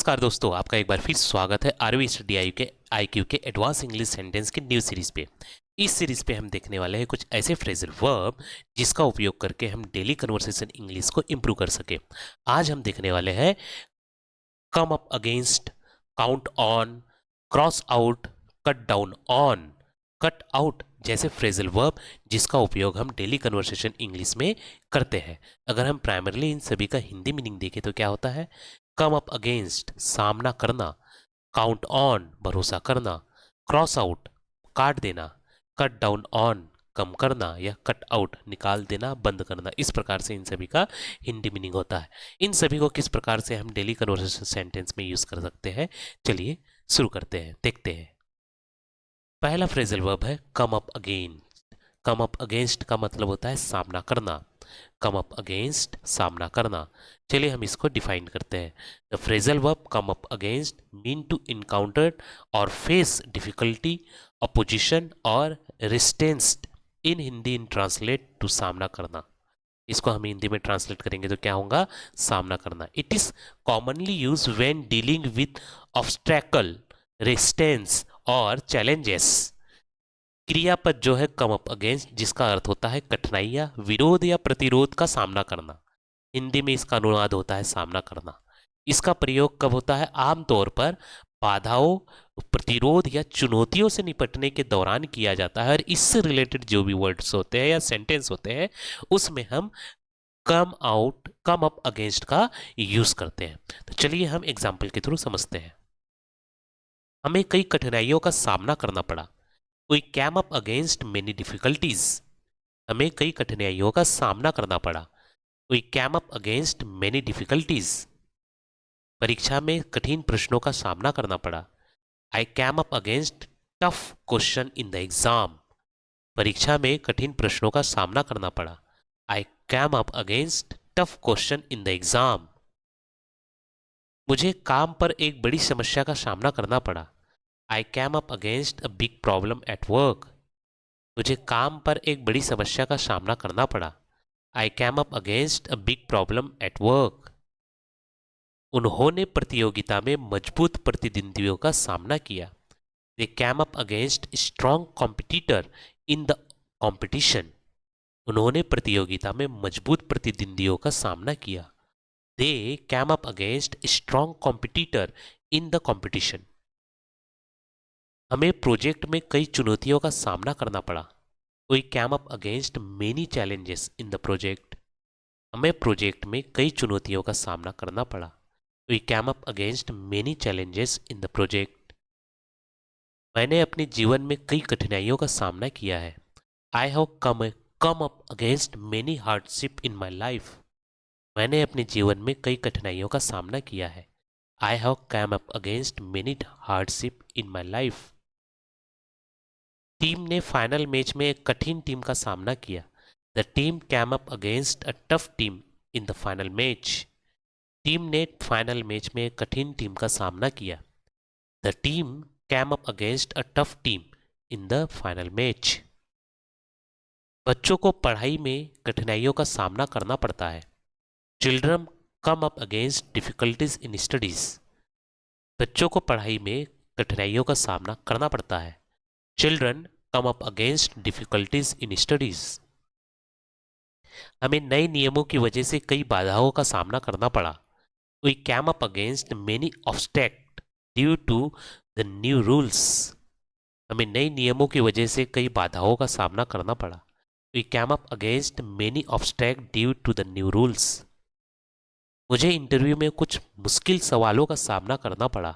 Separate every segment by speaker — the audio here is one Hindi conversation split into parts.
Speaker 1: नमस्कार दोस्तों, आपका एक बार फिर स्वागत है आरवी स्टडी आई क्यू के एडवांस इंग्लिश सेंटेंस की न्यू सीरीज पे। इस सीरीज पे हम देखने वाले हैं कुछ ऐसे फ्रेजल वर्ब जिसका उपयोग करके हम डेली कन्वर्सेशन इंग्लिश को इम्प्रूव कर सके। आज हम देखने वाले हैं कम up against, count on, cross out, cut down on, cut out जैसे फ्रेजल वर्ब जिसका उपयोग हम डेली कन्वर्सेशन इंग्लिश में करते हैं। अगर हम प्राइमरली इन सभी का हिंदी मीनिंग देखें तो क्या होता है? कम अप अगेंस्ट सामना करना, काउंट ऑन भरोसा करना, क्रॉस आउट काट देना, कट डाउन ऑन कम करना या कट आउट निकाल देना, बंद करना। इस प्रकार से इन सभी का हिंदी मीनिंग होता है। इन सभी को किस प्रकार से हम डेली कन्वर्सेशन सेंटेंस में यूज कर सकते हैं, चलिए शुरू करते हैं, देखते हैं। पहला फ्रेजल वर्ब है कम अप अगेन। कम अप अगेंस्ट का मतलब होता है सामना करना। कम अप अगेंस्ट सामना करना। चलिए हम इसको डिफाइन करते हैं। The phrasal verb come up against mean to encounter और फेस डिफिकल्टी, अपोजिशन और resistance. In Hindi in translate to सामना करना। इसको हम हिंदी में ट्रांसलेट करेंगे तो क्या होगा? सामना करना। It is commonly use when dealing with obstacle, resistance और चैलेंजेस। क्रियापद जो है कम अप अगेंस्ट, जिसका अर्थ होता है कठिनाइयां, विरोध या प्रतिरोध का सामना करना। हिंदी में इसका अनुवाद होता है सामना करना। इसका प्रयोग कब होता है? आमतौर पर बाधाओं, प्रतिरोध या चुनौतियों से निपटने के दौरान किया जाता है। और इससे रिलेटेड जो भी वर्ड्स होते हैं या सेंटेंस होते हैं उसमें हम कम अप अगेंस्ट का यूज करते हैं। तो चलिए हम एग्जाम्पल के थ्रू समझते हैं। हमें कई कठिनाइयों का सामना करना पड़ा। We came up against many difficulties. हमें कई कठिनाइयों का सामना करना पड़ा। We came up against many difficulties. परीक्षा में कठिन प्रश्नों का सामना करना पड़ा। I came up against tough question in the exam. परीक्षा में कठिन प्रश्नों का सामना करना पड़ा। I came up against tough question in the exam. मुझे काम पर एक बड़ी समस्या का सामना करना पड़ा। I came up against a big problem at work. मुझे काम पर एक बड़ी समस्या का सामना करना पड़ा। I came up against a big problem at work. उन्होंने प्रतियोगिता में मजबूत प्रतिद्वंदियों का सामना किया। They came up against a strong competitor in the competition. उन्होंने प्रतियोगिता में मजबूत प्रतिद्वंदियों का सामना किया। They came up against a strong competitor in the competition. हमें प्रोजेक्ट में कई चुनौतियों का सामना करना पड़ा। We came up against many challenges in the project. हमें प्रोजेक्ट में कई चुनौतियों का सामना करना पड़ा। We came up against many challenges in the project. मैंने अपने जीवन में कई कठिनाइयों का सामना किया है। I have come up against many hardship in my life. मैंने अपने जीवन में कई कठिनाइयों का सामना किया है। I have come up against many hardship in my life. Team ने फाइनल मैच में एक कठिन टीम का सामना किया। The team cam up against a tough team in the final match. Team ने फाइनल मैच में एक कठिन टीम का सामना किया। The team cam up against a tough team in the final match. बच्चों को पढ़ाई में कठिनाइयों का सामना करना पड़ता है। Children come up against difficulties in studies. बच्चों को पढ़ाई में कठिनाइयों का सामना करना पड़ता है। Children come up against difficulties in studies. हमें नए नियमों की वजह से कई बाधाओं का सामना करना पड़ा। We came up against many obstacle due to the new rules. हमें नए नियमों की वजह से कई बाधाओं का सामना करना पड़ा। We came up against many obstacle due to the new rules. मुझे इंटरव्यू में कुछ मुश्किल सवालों का सामना करना पड़ा।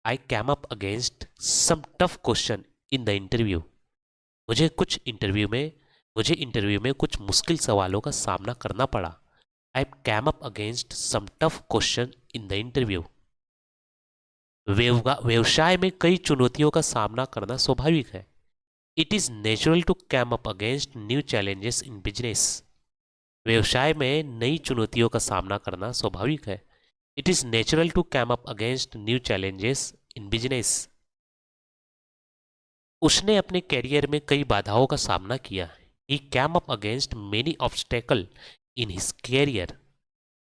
Speaker 1: I came up against some tough question in the interview. मुझे इंटरव्यू में कुछ मुश्किल सवालों का सामना करना पड़ा। I came up against some tough question in the interview. व्यवसाय में कई चुनौतियों का सामना करना स्वाभाविक है। It is natural to came up against new challenges in business. व्यवसाय में नई चुनौतियों का सामना करना स्वाभाविक है। It is natural to came up against new challenges in business. उसने अपने कैरियर में कई बाधाओं का सामना किया। He came up against many obstacles in his career.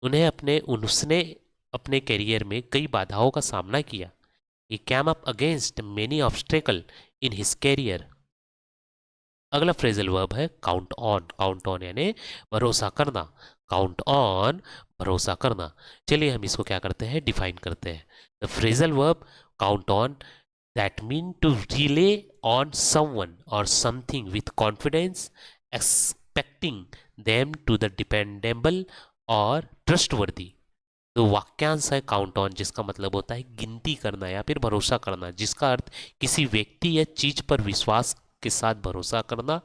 Speaker 1: उसने अपने करियर में कई बाधाओं का सामना किया। He came up against many obstacles in his career. अगला फ्रेजल वर्ब है काउंट ऑन। काउंट ऑन यानी भरोसा करना। काउंट ऑन भरोसा करना। चलिए हम इसको क्या करते हैं, डिफाइन करते हैं। The phrasal verb count on that mean to rely on someone or something with confidence, expecting them to the dependable or trustworthy। तो वाक्यांश है काउंट ऑन, जिसका मतलब होता है गिनती करना या फिर भरोसा करना, जिसका अर्थ किसी व्यक्ति या चीज पर विश्वास के साथ भरोसा करना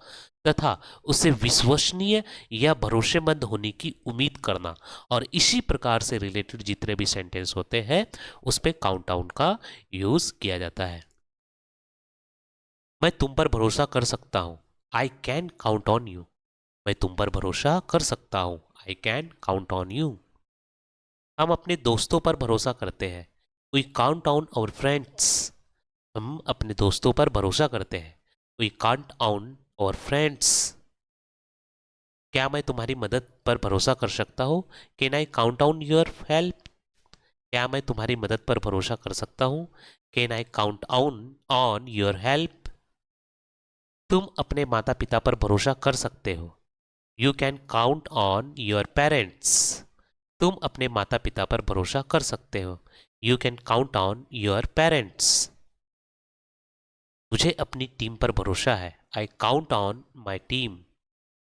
Speaker 1: तथा उससे विश्वसनीय या भरोसेमंद होने की उम्मीद करना। और इसी प्रकार से रिलेटेड जितने भी सेंटेंस होते हैं उस पे काउंट ऑन का यूज किया जाता है। मैं तुम पर भरोसा कर सकता हूं। I can count on you. मैं तुम पर भरोसा कर सकता हूं। I can count on you. हम अपने दोस्तों पर भरोसा करते हैं। We count on our friends. हम अपने दोस्तों पर भरोसा करते हैं। We count on our friends. क्या मैं तुम्हारी मदद पर भरोसा कर सकता हूँ। Can I count on your help. क्या मैं तुम्हारी मदद पर भरोसा कर सकता हूँ। Can I count on your help. तुम अपने माता पिता पर भरोसा कर सकते हो। You can count on your parents. तुम अपने माता पिता पर भरोसा कर सकते हो। You can count on your parents. मुझे अपनी टीम पर भरोसा है। I count on my team.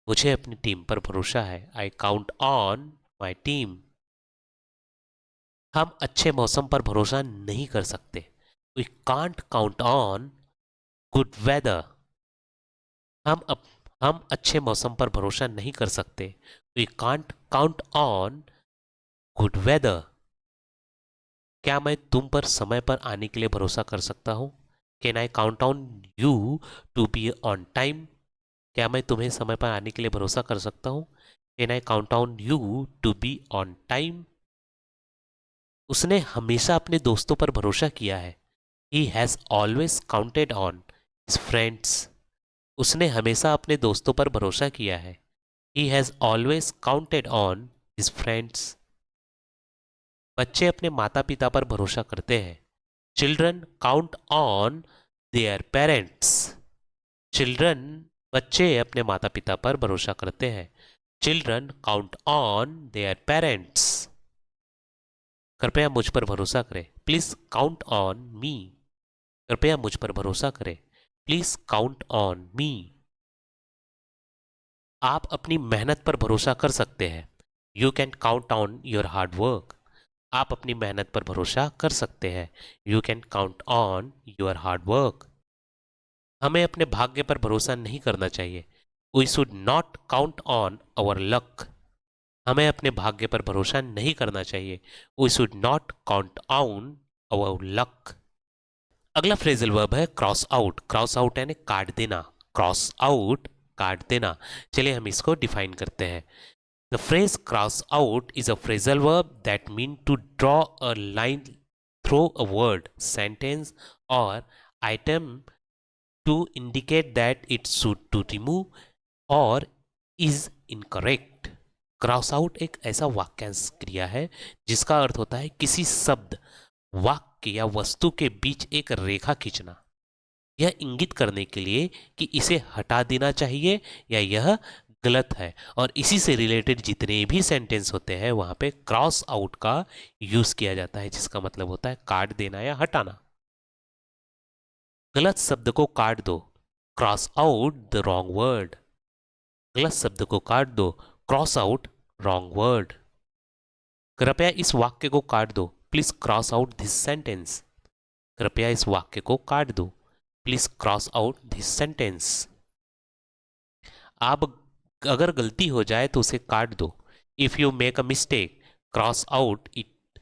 Speaker 1: मुझे अपनी टीम पर भरोसा है। I count on my team. हम अच्छे मौसम पर भरोसा नहीं कर सकते। We can't count on good weather. हम अच्छे मौसम पर भरोसा नहीं कर सकते। We can't count on good weather. क्या मैं तुम पर समय पर आने के लिए भरोसा कर सकता हूँ। Can I count on you to be on time. क्या मैं तुम्हें समय पर आने के लिए भरोसा कर सकता हूँ। Can I count on you to be on time. उसने हमेशा अपने दोस्तों पर भरोसा किया है। He has always counted on his friends. उसने हमेशा अपने दोस्तों पर भरोसा किया है। He has always counted on his friends. बच्चे अपने माता पिता पर भरोसा करते हैं। Children count on their parents. Children बच्चे अपने माता पिता पर भरोसा करते हैं। Children count on their parents. कृपया मुझ पर भरोसा करें। Please count on me. कृपया मुझ पर भरोसा करें। Please count on me. आप अपनी मेहनत पर भरोसा कर सकते हैं। You can count on your hard work. आप अपनी मेहनत पर भरोसा कर सकते हैं। You can count on your hard work. हमें अपने भाग्य पर भरोसा नहीं करना चाहिए। We should not count on our luck. हमें अपने भाग्य पर भरोसा नहीं करना चाहिए। We should not count on our luck. अगला फ्रेजल वर्ब है क्रॉस आउट। क्रॉस आउट यानी काट देना। क्रॉस आउट काट देना। चलिए हम इसको डिफाइन करते हैं। The phrase cross out is a phrasal verb that means to draw a line through a word, sentence, or item to indicate that it should to remove or is incorrect। Cross out एक ऐसा वाक्यांश क्रिया है जिसका अर्थ होता है किसी शब्द, वाक्य या वस्तु के बीच एक रेखा खींचना, यह इंगित करने के लिए कि इसे हटा देना चाहिए या यह गलत है। और इसी से रिलेटेड जितने भी सेंटेंस होते हैं वहां पे क्रॉस आउट का यूज किया जाता है, जिसका मतलब होता है काट देना या हटाना। गलत शब्द को काट दो। Cross out the wrong word. गलत शब्द को काट दो। Cross out wrong word. कृपया इस वाक्य को काट दो। Please cross out this sentence. कृपया इस वाक्य को काट दो। Please cross out this sentence. आप अगर गलती हो जाए तो उसे काट दो। If you make a mistake cross out it.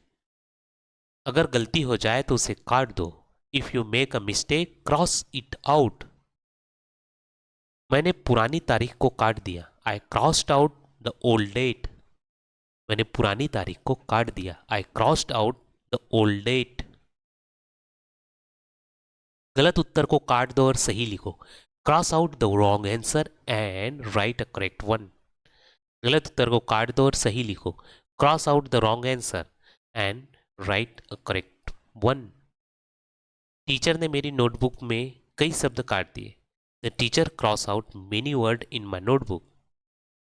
Speaker 1: अगर गलती हो जाए तो उसे काट दो। If you make a mistake cross it out. मैंने पुरानी तारीख को काट दिया। I crossed out the old date. मैंने पुरानी तारीख को काट दिया। I crossed out the old date. गलत उत्तर को काट दो और सही लिखो। Cross out the wrong answer and write a correct one. गलत उत्तर को काट दो और सही लिखो। Cross out the wrong answer and write a correct one. Teacher ने मेरी नोटबुक में कई शब्द काट दिए। The teacher cross out many word in my notebook.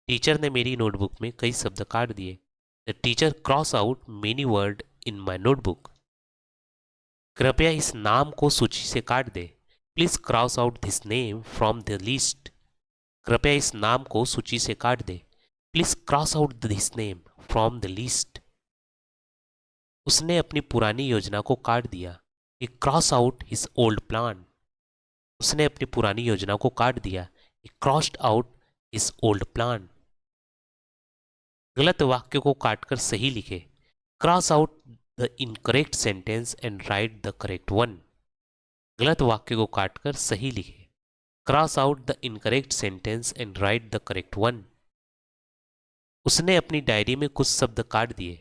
Speaker 1: Teacher ने मेरी नोटबुक में कई शब्द काट दिए। The teacher cross out many word in my notebook. कृपया इस नाम को सूची से काट दे। Please cross out this name from the list. कृपया इस नाम को सूची से काट दे। Please cross out this name from the list. उसने अपनी पुरानी योजना को काट दिया। He cross out his old plan. उसने अपनी पुरानी योजना को काट दिया। He crossed out his old plan। गलत वाक्य को काटकर सही लिखे। Cross out the incorrect sentence and write the correct one. गलत वाक्य को काटकर सही लिखे। Cross out the incorrect sentence and write the correct one. उसने अपनी डायरी में कुछ शब्द काट दिए।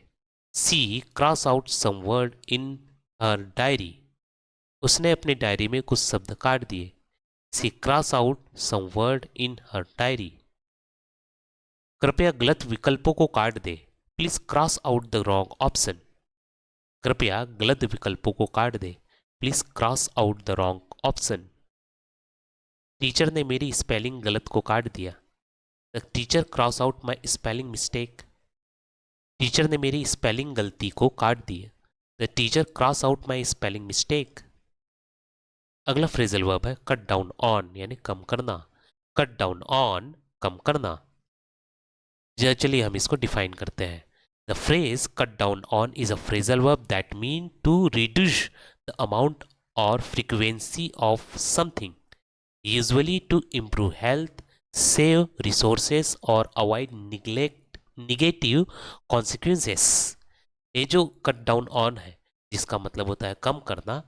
Speaker 1: She cross out some word in her diary. उसने अपनी डायरी में कुछ शब्द काट दिए। She cross out some word in her diary. कृपया गलत विकल्पों को काट दे। Please cross out the wrong option. कृपया गलत विकल्पों को काट दे। Please cross out the wrong option. Teacher ने मेरी स्पेलिंग गलत को काट दिया। The teacher cross out my spelling mistake. Teacher ने मेरी स्पेलिंग गलती को काट दिया। The teacher cross out my spelling mistake. अगला फ्रेजल वर्ब है कट डाउन ऑन, यानी कम करना। कट डाउन ऑन, कम करना। चलिए हम इसको डिफाइन करते हैं। The phrase cut down on is a phrasal verb that mean to reduce the amount or frequency of something, usually to improve health, save resources or avoid neglect negative consequences. ये जो कट डाउन ऑन है, जिसका मतलब होता है कम करना,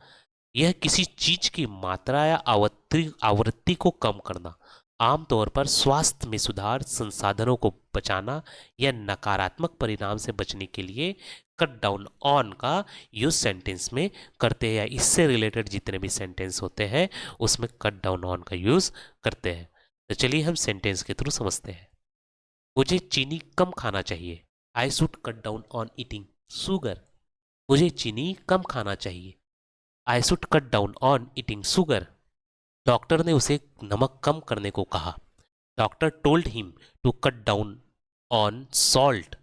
Speaker 1: यह किसी चीज की मात्रा या आवृत्ति को कम करना, आमतौर पर स्वास्थ्य में सुधार, संसाधनों को बचाना या नकारात्मक परिणाम से बचने के लिए कट डाउन ऑन का यूज सेंटेंस में करते हैं, या इससे रिलेटेड जितने भी सेंटेंस होते हैं उसमें कट डाउन ऑन का यूज करते हैं। तो चलिए हम सेंटेंस के थ्रू समझते हैं। मुझे चीनी कम खाना चाहिए। I should cut down on eating sugar. मुझे चीनी कम खाना चाहिए। I should cut down on eating sugar. Doctor ने उसे नमक कम करने को कहा। Doctor told him to cut down on salt.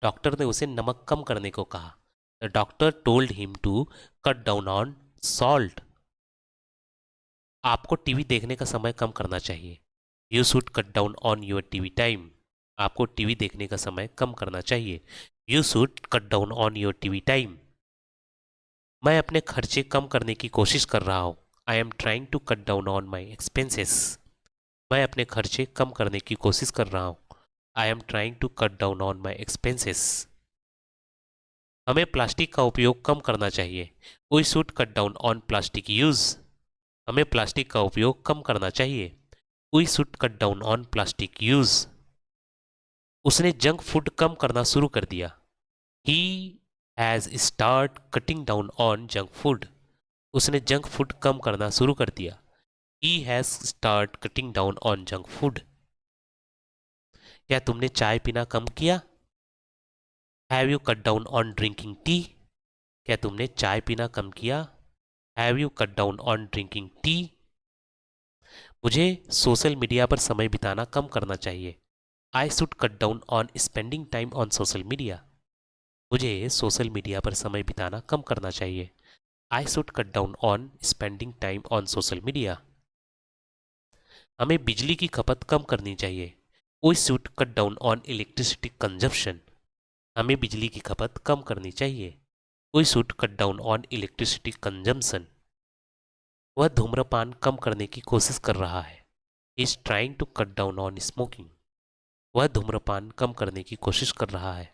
Speaker 1: Doctor ने उसे नमक कम करने को कहा। The doctor told him to cut down on salt. आपको टीवी देखने का समय कम करना चाहिए। You should cut down on your TV time. आपको टीवी देखने का समय कम करना चाहिए। You should cut down on your TV time. मैं अपने खर्चे कम करने की कोशिश कर रहा हूँ। I am trying to cut down on my expenses. मैं अपने खर्चे कम करने की कोशिश कर रहा हूँ। I am trying to cut down on my expenses. हमें प्लास्टिक का उपयोग कम करना चाहिए। We should cut down on plastic use. हमें प्लास्टिक का उपयोग कम करना चाहिए। We should cut down on plastic use. उसने जंक फूड कम करना शुरू कर दिया। He has start cutting down on junk food. उसने जंक फूड कम करना शुरू कर दिया। He has start cutting down on junk food. क्या तुमने चाय पीना कम किया? Have you cut down on drinking tea. क्या तुमने चाय पीना कम किया? Have you cut down on drinking tea. मुझे सोशल मीडिया पर समय बिताना कम करना चाहिए। I should cut down on spending time on social media. मुझे सोशल मीडिया पर समय बिताना कम करना चाहिए। I should cut down on spending time on social media. हमें बिजली की खपत कम करनी चाहिए। We should cut down on electricity consumption. हमें बिजली की खपत कम करनी चाहिए। We should cut down on electricity consumption. वह धूम्रपान कम करने की कोशिश कर रहा है। He is trying to cut down on smoking. वह धूम्रपान कम करने की कोशिश कर रहा है।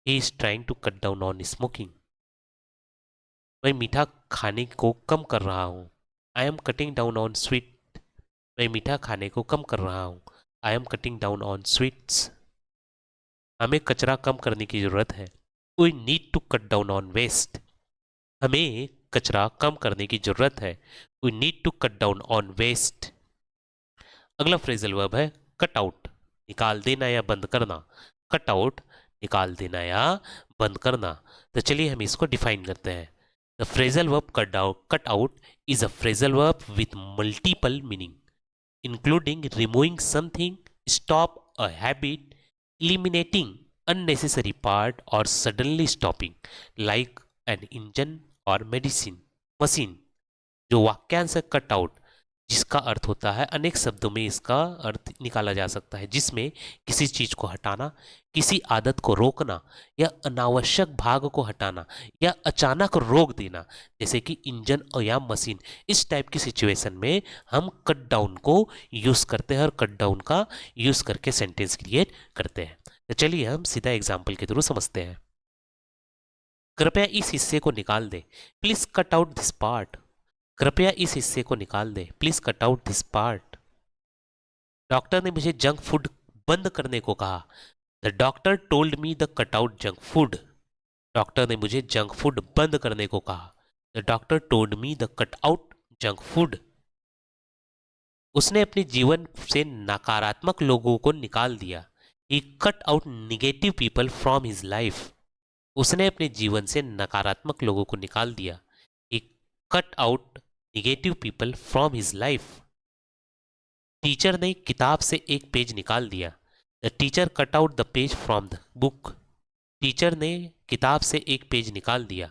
Speaker 1: He is trying to cut down on smoking. मैं मीठा खाने को कम कर रहा हूँ। I am cutting down on sweet. मैं मीठा खाने को कम कर रहा हूँ। I am cutting down on sweets. हमें कचरा कम करने की ज़रूरत है। We need to cut down on waste. हमें कचरा कम करने की ज़रूरत है। We need to cut down on waste. अगला फ्रेजल वर्ब है कट आउट, निकाल देना या बंद करना। कट आउट, निकाल देना या बंद करना। तो चलिए हम इसको डिफाइन करते हैं। The phrasal verb cut out is a phrasal verb with multiple meaning including removing something, stop a habit, eliminating unnecessary part or suddenly stopping like an engine or medicine machine। जो वाक्यांश है कट आउट, जिसका अर्थ होता है अनेक शब्दों में इसका अर्थ निकाला जा सकता है, जिसमें किसी चीज को हटाना, किसी आदत को रोकना या अनावश्यक भाग को हटाना या अचानक रोक देना, जैसे कि इंजन और या मशीन। इस टाइप की सिचुएशन में हम कट डाउन को यूज करते हैं और कट डाउन का यूज करके सेंटेंस क्रिएट करते हैं। तो चलिए हम सीधा एग्जाम्पल के थ्रू समझते हैं। कृपया इस हिस्से को निकाल दे, please cut out this part. कृपया इस हिस्से को निकाल दे, please cut out this part. Doctor ने मुझे जंक फूड बंद करने को कहा। The doctor told me the cut out junk food. Doctor ने मुझे जंक फूड बंद करने को कहा। The doctor told me the cut out junk food. उसने अपने जीवन से नकारात्मक लोगों को निकाल दिया। He cut out negative people from his life। उसने अपने जीवन से नकारात्मक लोगों को निकाल दिया। He cut out negative people from his life। Teacher ने किताब से एक पेज निकाल दिया। The teacher cut out the page from the book. Teacher ने किताब से एक पेज निकाल दिया।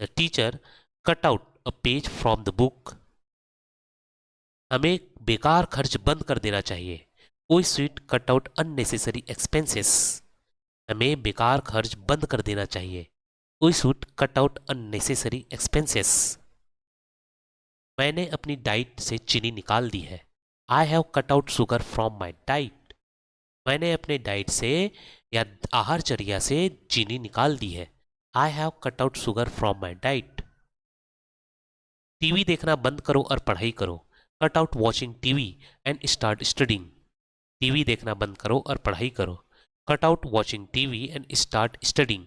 Speaker 1: The teacher cut out a page from the book. हमें बेकार खर्च बंद कर देना चाहिए। We should cut out unnecessary expenses। हमें बेकार खर्च बंद कर देना चाहिए। We should cut out unnecessary expenses। मैंने अपनी डाइट से चीनी निकाल दी है। I have cut out sugar from my diet। मैंने अपने डाइट से या आहारचर्या से चीनी निकाल दी है। I have cut out sugar from my diet। TV देखना बंद करो और पढ़ाई करो। Cut out watching TV and start studying। TV देखना बंद करो और पढ़ाई करो। Cut out watching TV and start studying.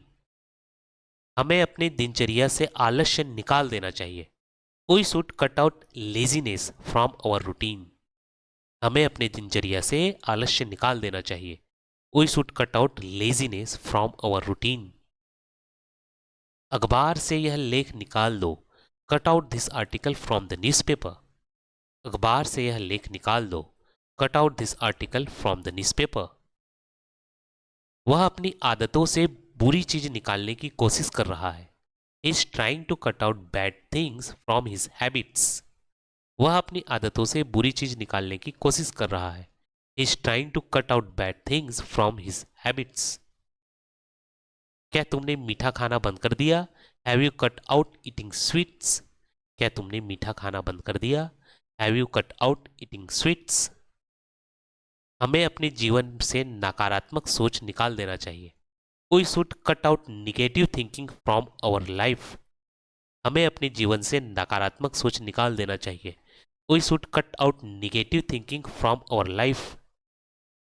Speaker 1: हमें अपनी दिनचर्या से आलस्य निकाल देना चाहिए। We should cut out laziness from our routine. हमें अपने दिनचर्या से आलस्य निकाल देना चाहिए। We should cut out laziness from our routine. अखबार से यह लेख निकाल दो। Cut out this article from the newspaper. अखबार से यह लेख निकाल दो। Cut out this article from the newspaper. वह अपनी आदतों से बुरी चीज निकालने की कोशिश कर रहा है। He is trying to cut out bad things from his habits। वह अपनी आदतों से बुरी चीज निकालने की कोशिश कर रहा है। He is trying to cut out bad things from his habits। क्या तुमने मीठा खाना बंद कर दिया? Have you cut out eating sweets? क्या तुमने मीठा खाना बंद कर दिया? Have you cut out eating sweets? हमें अपने जीवन से नकारात्मक सोच निकाल देना चाहिए। We should cut out negative thinking from our life। हमें अपने जीवन से नकारात्मक सोच निकाल देना चाहिए। We should cut out negative thinking from our life।